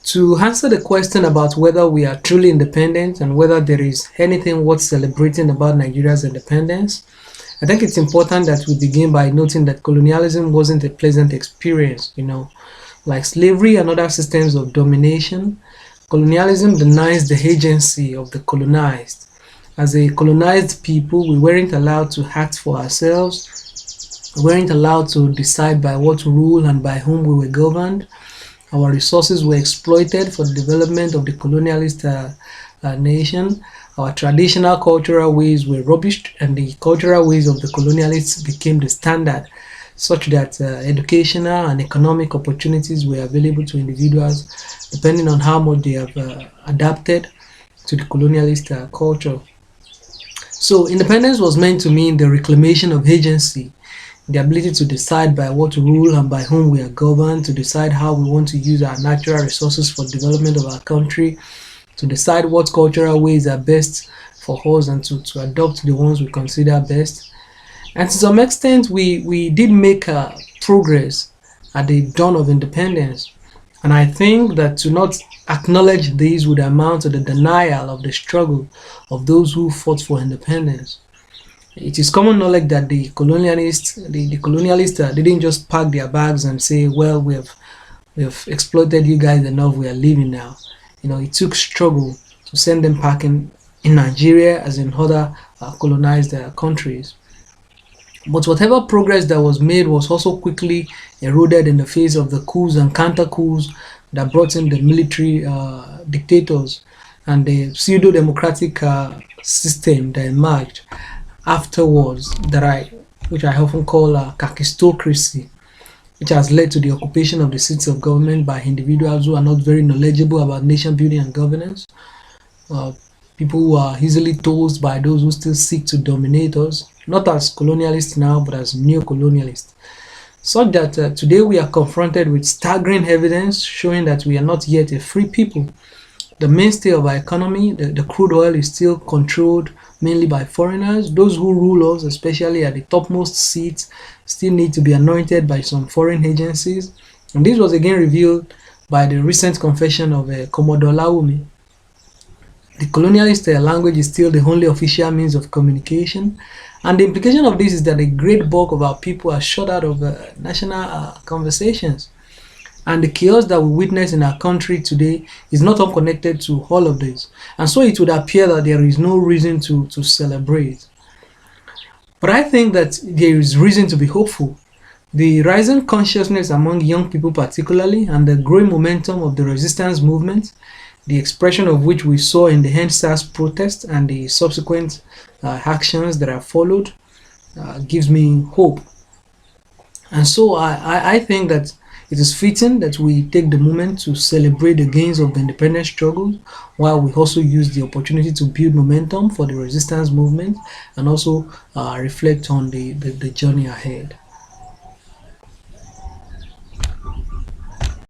To answer the question about whether we are truly independent and whether there is anything worth celebrating about Nigeria's independence, I think it's important that we begin by noting that colonialism wasn't a pleasant experience, like slavery and other systems of domination. Colonialism denies the agency of the colonized. As a colonized people, we weren't allowed to act for ourselves, we weren't allowed to decide by what rule and by whom we were governed. Our resources were exploited for the development of the colonialist nation. Our traditional cultural ways were rubbished, and the cultural ways of the colonialists became the standard, such that educational and economic opportunities were available to individuals depending on how much they have adapted to the colonialist culture. So, independence was meant to mean the reclamation of agency, the ability to decide by what rule and by whom we are governed, to decide how we want to use our natural resources for development of our country, to decide what cultural ways are best for us and to adopt the ones we consider best. And to some extent, we did make progress at the dawn of independence. And I think that to not acknowledge these would amount to the denial of the struggle of those who fought for independence. It is common knowledge that the colonialists didn't just pack their bags and say, "Well, we have exploited you guys enough. We are leaving now." It took struggle to send them packing in Nigeria as in other colonized countries. But whatever progress that was made was also quickly eroded in the face of the coups and counter coups that brought in the military dictators and the pseudo democratic system that emerged afterwards, which I often call kakistocracy, which has led to the occupation of the seats of government by individuals who are not very knowledgeable about nation building and governance, uh, people who are easily told by those who still seek to dominate us, not as colonialists now, but as neo-colonialists. Such that today we are confronted with staggering evidence showing that we are not yet a free people. The mainstay of our economy, the crude oil, is still controlled mainly by foreigners. Those who rule us, especially at the topmost seats, still need to be anointed by some foreign agencies. And this was again revealed by the recent confession of Commodore Laomi. The colonialist language is still the only official means of communication, and the implication of this is that a great bulk of our people are shut out of national conversations. And the chaos that we witness in our country today is not unconnected to all of this. And so it would appear that there is no reason to celebrate. But I think that there is reason to be hopeful. The rising consciousness among young people, particularly, and the growing momentum of the resistance movement, the expression of which we saw in the EndSARS protest and the subsequent actions that have followed, gives me hope. And so I think that it is fitting that we take the moment to celebrate the gains of the independence struggle while we also use the opportunity to build momentum for the resistance movement and also reflect on the journey ahead.